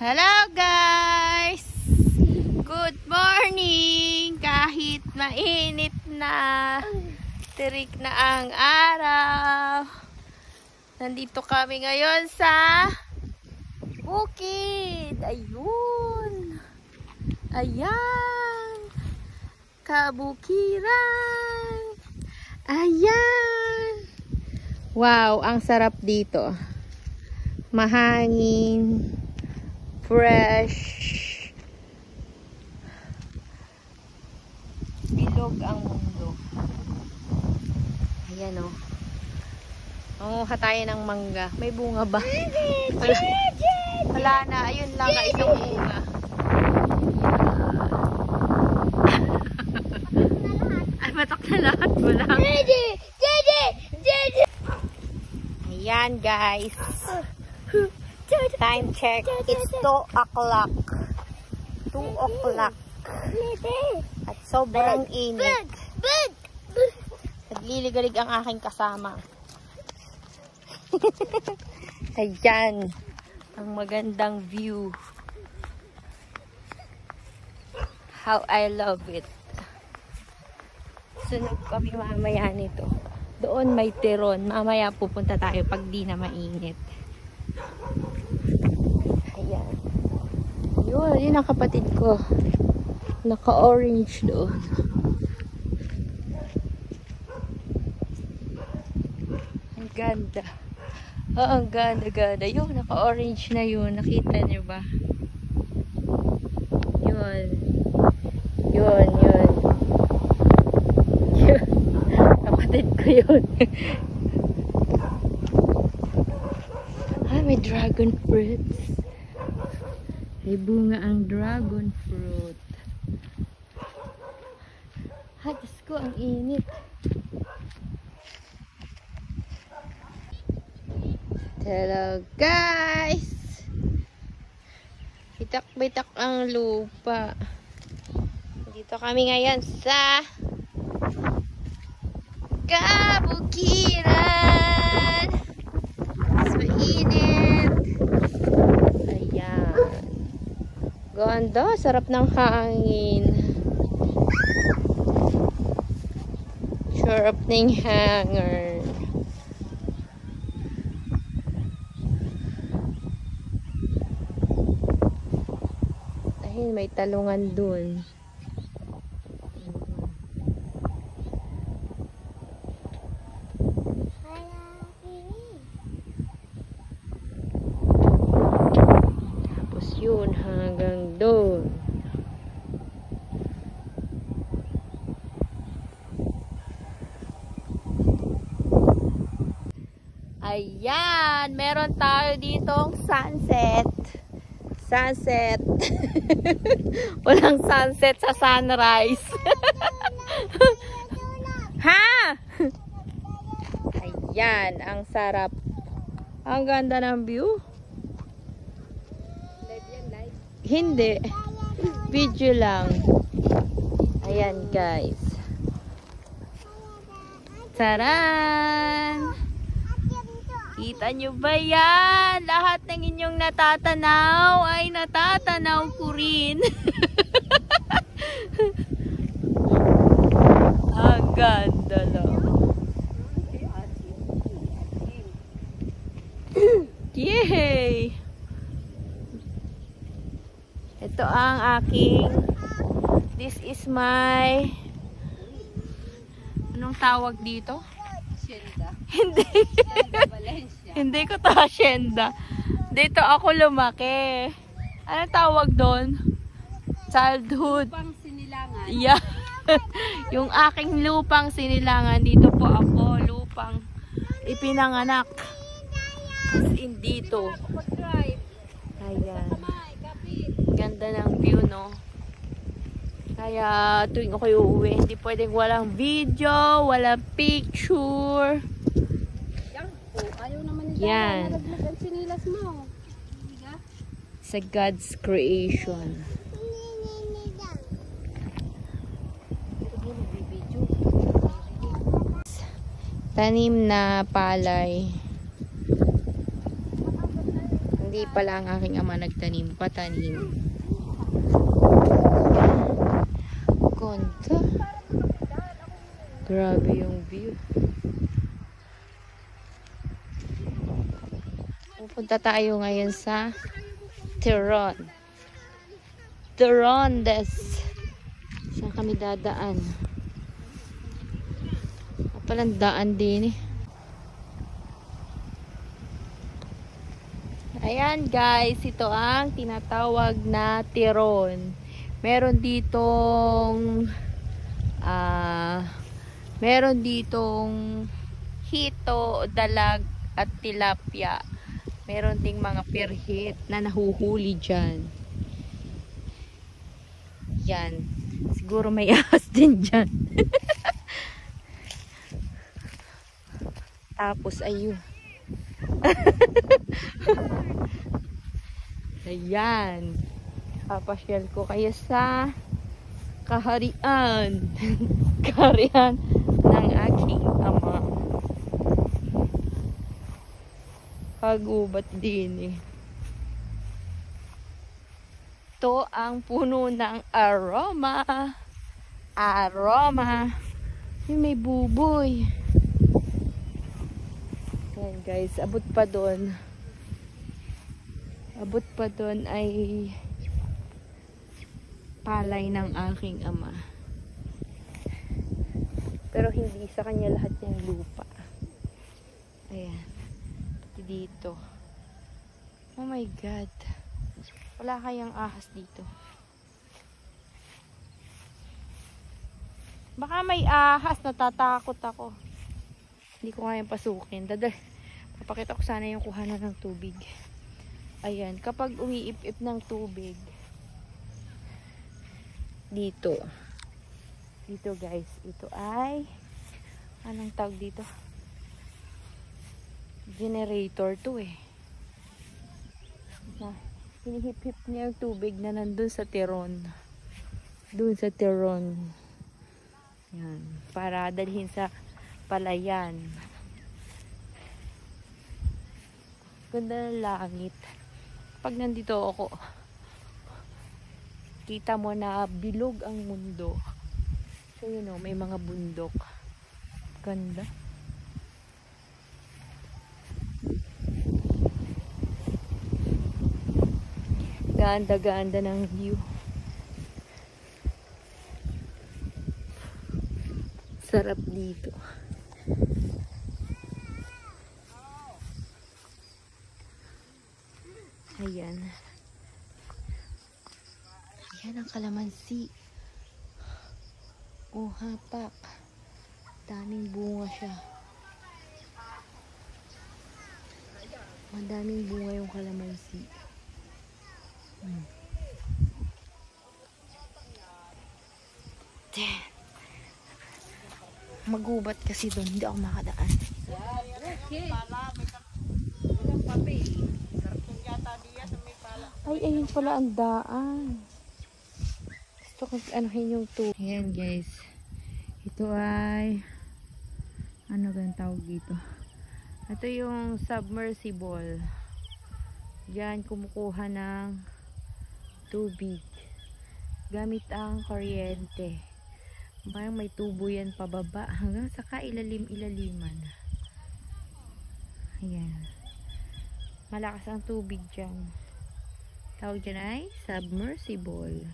Hello guys! Good morning! Kahit mainit na, tirik na ang araw. Nandito kami ngayon sa bukid. Ayun! Ayan! Kabukiran! Ayan! Wow! Ang sarap dito. Mahangin. Fresh. Bilog ang mundo. Ayan o. Manguha tayo ng mangga. May bunga ba? Wala na. Ayun lang na isang bunga. Ay, matok na lahat. Wala. Ayan guys. Time check. It's 2 o'clock. 2 o'clock. At sobrang init. Nagliligalig ang aking kasama. Ayan. Ang magandang view. How I love it. Sunog kami mamaya nito. Doon may tiron. Mamaya pupunta tayo pag di na mainit. Ayan. Yun ang kapatid ko. Naka-orange doon. Ang ganda. Oh, ang ganda. Yun, naka-orange na yun. Nakita niyo ba? Yun. Yun. Kapatid ko yun. May dragon fruits. May bunga ang dragon fruit. Diyos ko, ang init. Hello guys! Bitak-bitak ang lupa. Dito kami ngayon sa Kabukiran. Mainit. Ayan. Ganda. Sarap ng hangin. Sarap ng hanger. Dahil may talungan dun. Yun hanggang doon. Ayan, meron tayo ditong sunset. Walang sunset sa sunrise. Ha? Ayan, ang sarap. Ang ganda ng view. Hindi. Video lang. Ayan guys. Taran! Kita nyo ba yan? Lahat ng inyong natatanaw ay natatanaw ko rin. Ang ganda lang. Yay! Ito ang aking, this is my, anong tawag dito? Hacienda. Hindi. Hindi ko to hacienda. Dito ako lumaki. Anong tawag doon? Childhood. Lupang sinilangan. Yeah. Yung aking lupang sinilangan. Dito po ako, lupang ipinanganak. As in dito. Ayan. Ganda ng view, no? Kaya tuwing ako'y uuwi, hindi pwedeng walang video, walang picture. Ayaw naman yan. Sa God's creation. Tanim na palay. Ang Hindi pala ang aking ama nagtanim, patanim. Konta. Grabe yung view. Pupunta tayo ngayon sa Tiron. Tirondes. Saan kami dadaan? Palang daan din eh. Ayan guys, ito ang tinatawag na Tiron. Meron ditong hito, dalag at tilapia. Meron ding mga pirhit na nahuhuli dyan. Yan. Siguro may ahas din dyan. Tapos ayun. Ayan. Papasyal ko kayo sa kaharian. Kaharian ng aking ama. Kagubat din eh. Ito ang puno ng aroma. Aroma. May buboy. Ayan guys, abot pa doon. Abot pa doon ay palay ng aking ama. Pero hindi sa kanya lahat ng lupa. Ayan. Pati dito. Oh my God. Wala kayang ahas dito. Baka may ahas, natatakot ako. Hindi ko kayang pasukin. Papakita ko sana yung kuhanan ng tubig. Ayan, kapag umiip-ip ng tubig, dito guys, ito ay, anong tawag dito? Generator to eh. Hinihip-hip niya yung tubig na nandun sa Tiron. Doon sa Tiron. Yan, para dalhin sa palayan. Ganda ng langit. Pag nandito ako, kita mo na bilog ang mundo. So you know, may mga bundok. Ganda. Ganda-ganda ng view. Sarap dito. Ayan. Ayan ang kalamansi. Oh, hapak. Daming bunga siya. Madaming bunga yung kalamansi. Magubat kasi doon. Hindi ako makadaan. Ay, ayun pala ang daan. Gusto ko anuhin yung tubig. Ayan guys. Ito ay ano bang tawag dito? Ito yung submersible. Diyan kumukuha ng tubig. Gamit ang kuryente. Parang may tubo yan pababa hanggang sa kailalim-ilaliman. Ayan. Malakas ang tubig dyan. Tawag dyan ay submersible.